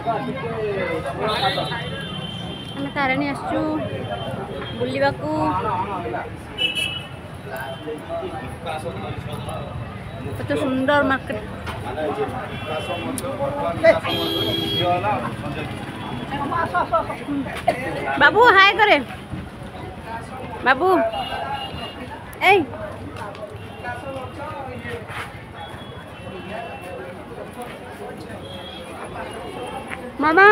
आम तारिणी आसचु बुलवा को तो सुंदर मार्केट। बाबू हाय करे बाबू ए मामा